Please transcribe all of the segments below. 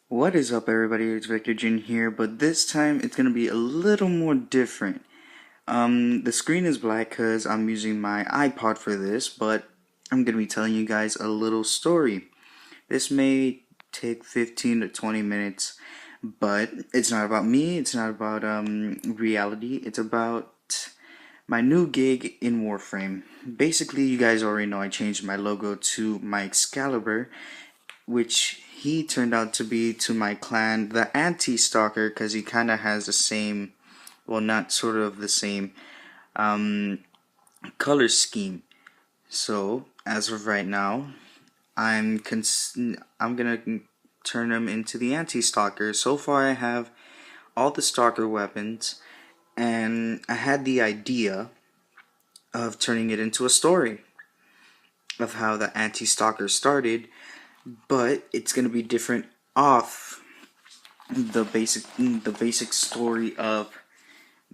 What is up, everybody? It's Victor Jin here, but this time it's gonna be a little more different. The screen is black because I'm using my iPod for this, but I'm gonna be telling you guys a little story. This may take 15 to 20 minutes, but it's not about me, it's not about reality, it's about my new gig in Warframe. Basically, you guys already know I changed my logo to my Excalibur, which he turned out to be to my clan the anti-stalker, because he kind of has the same, well, not sort of the same color scheme. So as of right now, I'm gonna turn him into the anti-stalker. So far I have all the stalker weapons, and I had the idea of turning it into a story of how the anti-stalker started, but it's gonna be different off the basic story of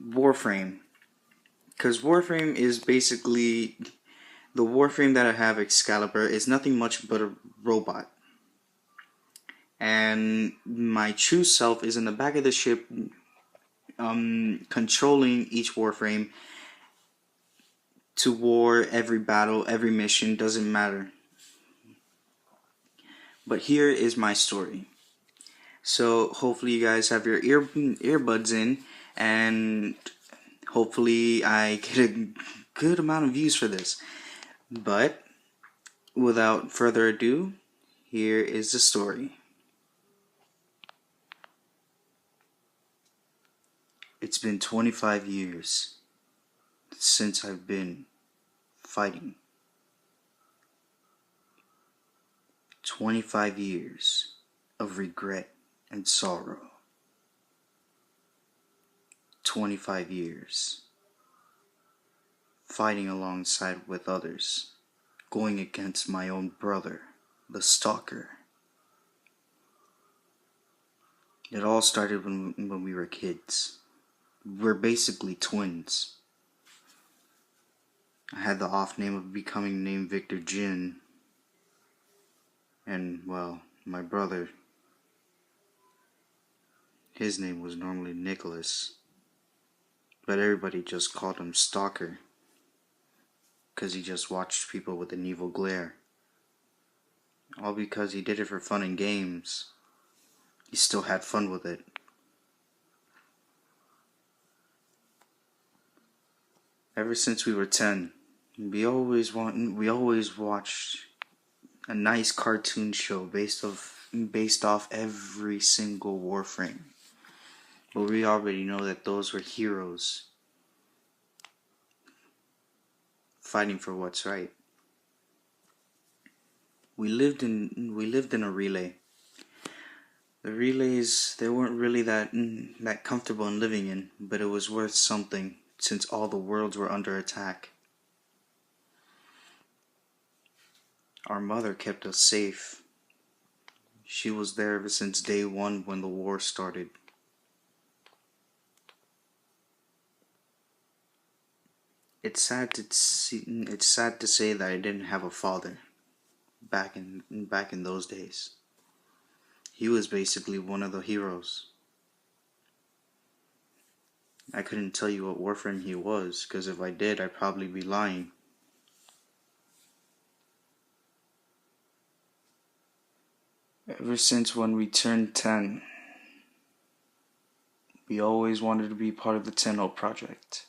Warframe, because Warframe is basically the Warframe that I have, Excalibur, is nothing much but a robot, and my true self is in the back of the ship, controlling each Warframe to war. Every battle, every mission, doesn't matter. But here is my story. So hopefully you guys have your earbuds in, and hopefully I get a good amount of views for this. But without further ado, here is the story. It's been 25 years since I've been fighting. 25 years of regret and sorrow. 25 years fighting alongside with others, going against my own brother, the stalker. It all started when we were kids. We're basically twins. I had the off name of becoming named Victor Jin, and well, my brother, his name was normally Nicholas, but everybody just called him Stalker, because he just watched people with an evil glare. All because he did it for fun and games. He still had fun with it. Ever since we were 10, we always watched a nice cartoon show based off every single Warframe. But we already know that those were heroes fighting for what's right. We lived in a relay. The relays, they weren't really that comfortable in living in, but it was worth something since all the worlds were under attack. Our mother kept us safe. She was there ever since day one when the war started. It's sad to say that I didn't have a father back in those days. He was basically one of the heroes. I couldn't tell you what Warframe he was, because if I did, I'd probably be lying. Ever since when we turned 10, we always wanted to be part of the 10 Project,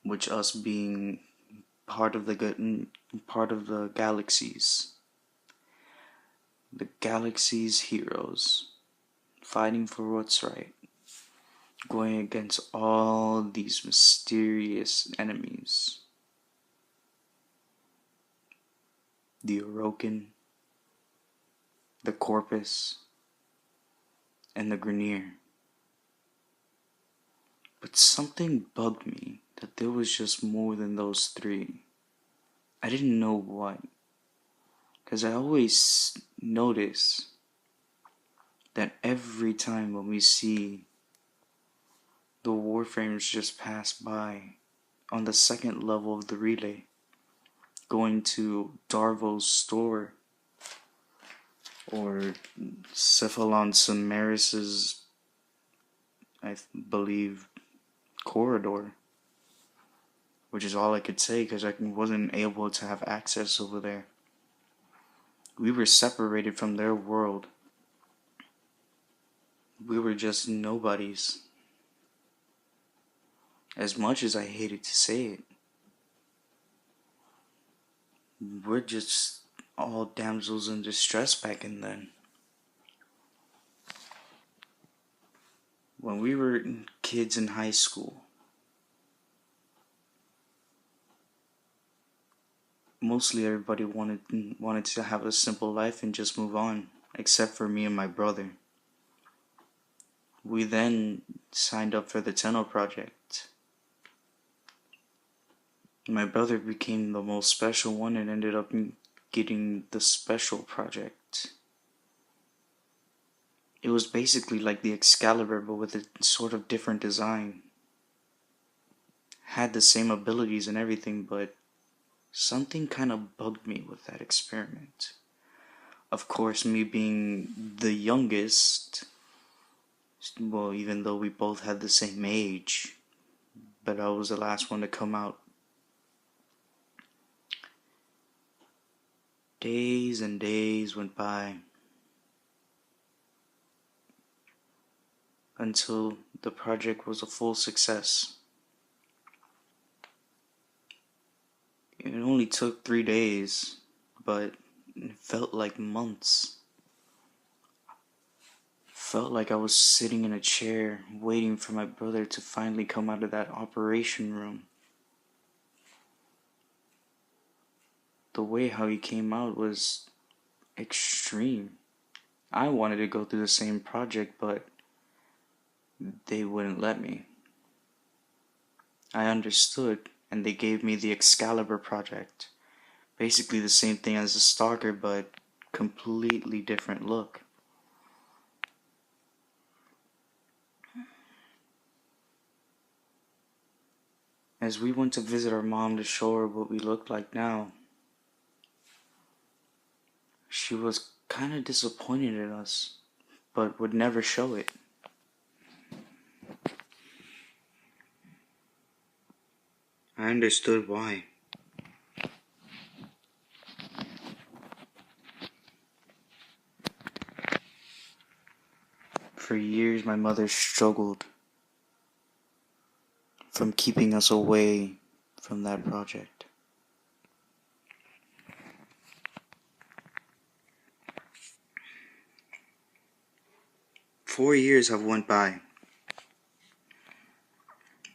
which us being part of the galaxies. The galaxy's heroes, fighting for what's right, going against all these mysterious enemies. The Orokin, the Corpus, and the Grenier. But something bugged me that there was just more than those three. I didn't know what. Because I always notice that every time when we see the Warframes just pass by on the second level of the relay, going to Darvo's store, or Cephalon Samaris's, I believe, corridor, which is all I could say because I wasn't able to have access over there. We were separated from their world. We were just nobodies. As much as I hated to say it, we're just all damsels in distress back in then. When we were kids in high school, mostly everybody wanted to have a simple life and just move on, except for me and my brother. We then signed up for the Tenno project. My brother became the most special one and ended up getting the special project. It was basically like the Excalibur, but with a sort of different design. Had the same abilities and everything, but something kind of bugged me with that experiment. Of course, me being the youngest, well, even though we both had the same age, but I was the last one to come out. Days and days went by until the project was a full success. It only took 3 days, but it felt like months. Felt like I was sitting in a chair waiting for my brother to finally come out of that operation room. The way how he came out was extreme. I wanted to go through the same project, but they wouldn't let me. I understood, and they gave me the Excalibur project. Basically the same thing as the Stalker, but completely different look. As we went to visit our mom to show her what we looked like now, she was kind of disappointed in us, but would never show it. I understood why. For years, my mother struggled from keeping us away from that project. Four years have went by.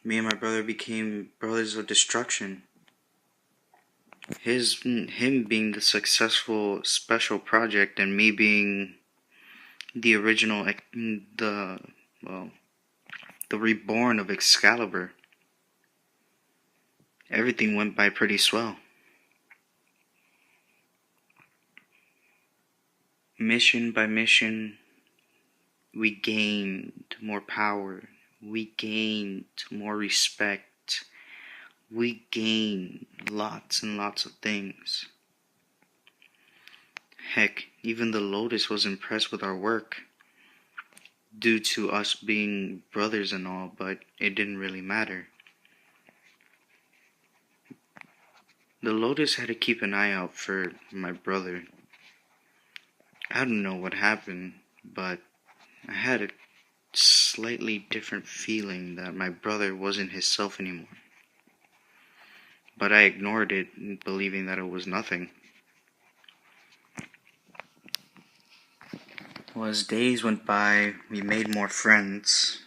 Me and my brother became brothers of destruction. Him being the successful special project, and me being the original, the reborn of Excalibur. Everything went by pretty swell. Mission by mission, we gained more power. We gained more respect. We gained lots and lots of things. Heck, even the Lotus was impressed with our work due to us being brothers and all, but it didn't really matter. The Lotus had to keep an eye out for my brother. I don't know what happened, but I had a slightly different feeling that my brother wasn't himself anymore. But I ignored it, believing that it was nothing. Well, as days went by, we made more friends.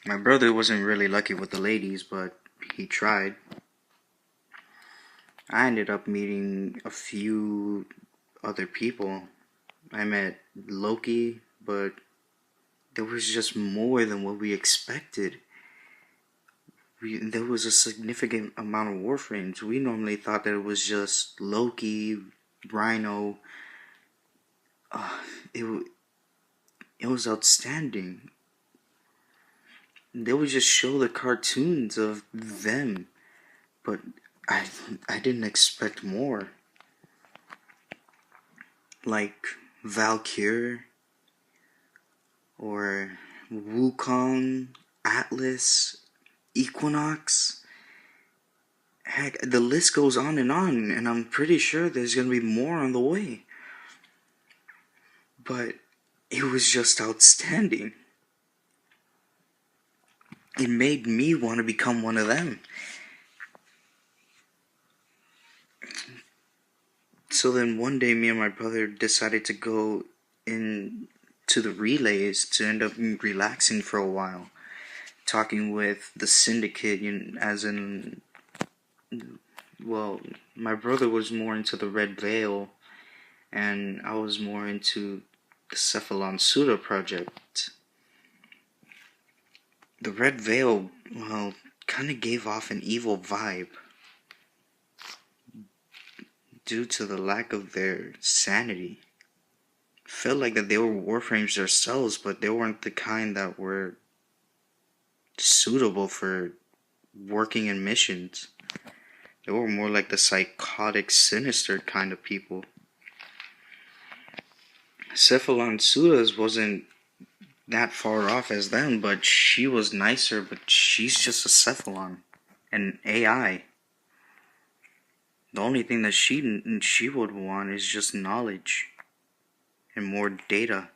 My brother wasn't really lucky with the ladies, but he tried. I ended up meeting a few other people. I met Loki, but there was just more than what we expected. There was a significant amount of Warframes. We normally thought that it was just Loki, Rhino. It was outstanding. They would just show the cartoons of them, but I didn't expect more. like Valkyr or Wukong, Atlas, Equinox. Heck, the list goes on, and I'm pretty sure there's gonna be more on the way. But it was just outstanding. It made me want to become one of them. So then one day, me and my brother decided to go in to the relays to end up relaxing for a while, talking with the syndicate, as in, well, my brother was more into the Red Veil, and I was more into the Cephalon Suda project. The Red Veil, well, kind of gave off an evil vibe due to the lack of their sanity. Felt like that they were Warframes themselves, but they weren't the kind that were suitable for working in missions. They were more like the psychotic, sinister kind of people. Cephalon Sudas wasn't that far off as them, but she was nicer, but she's just a Cephalon, an AI. The only thing that she would want is just knowledge and more data.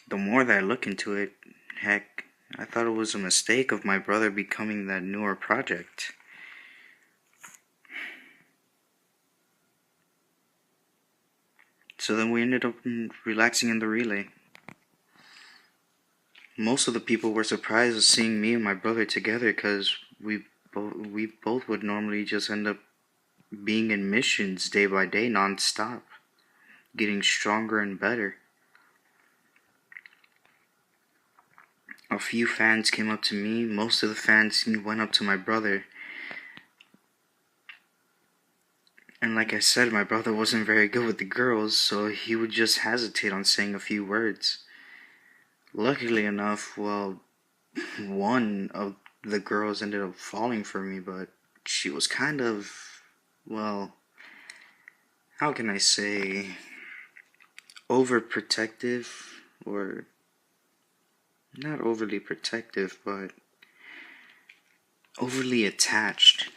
The more that I look into it, heck, I thought it was a mistake of my brother becoming that newer project. So then we ended up relaxing in the relay. Most of the people were surprised at seeing me and my brother together because we both would normally just end up being in missions day by day, non-stop, getting stronger and better. A few fans came up to me. Most of the fans went up to my brother. And like I said, my brother wasn't very good with the girls, so he would just hesitate on saying a few words. Luckily enough, well, one of the girls ended up falling for me, but she was kind of, well, how can I say, overprotective, or not overly protective, but overly attached.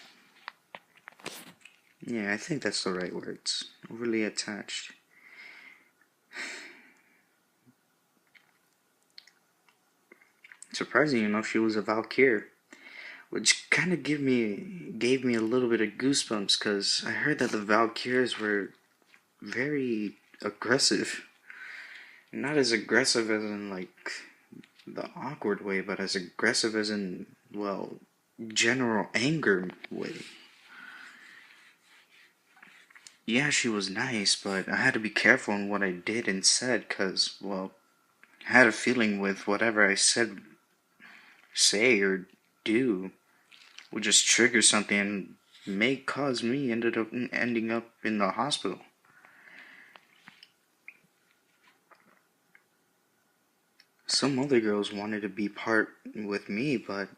Yeah, I think that's the right words. Overly attached. Surprising enough, she was a Valkyr, which kind of gave me a little bit of goosebumps, because I heard that the Valkyrs were very aggressive. Not as aggressive as in, like, the awkward way, but as aggressive as in, well, general anger way. Yeah, she was nice, but I had to be careful in what I did and said, because, well, I had a feeling with whatever I say or do would just trigger something and may cause me ending up in the hospital. Some other girls wanted to be part with me, but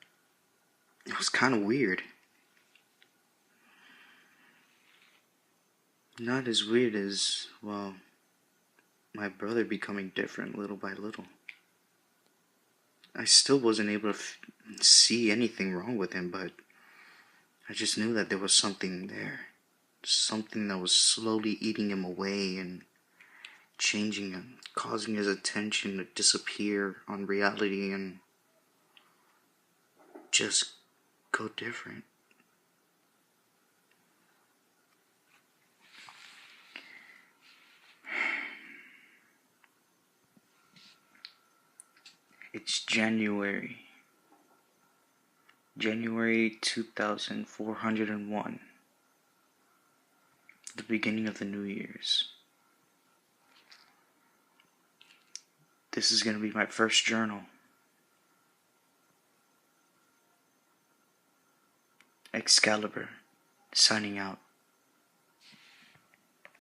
it was kind of weird. Not as weird as, well, my brother becoming different little by little. I still wasn't able to see anything wrong with him, but I just knew that there was something there. Something that was slowly eating him away and changing him, causing his attention to disappear on reality and just go different. It's January 2401, the beginning of the New Year's. This is going to be my first journal. Excalibur, signing out.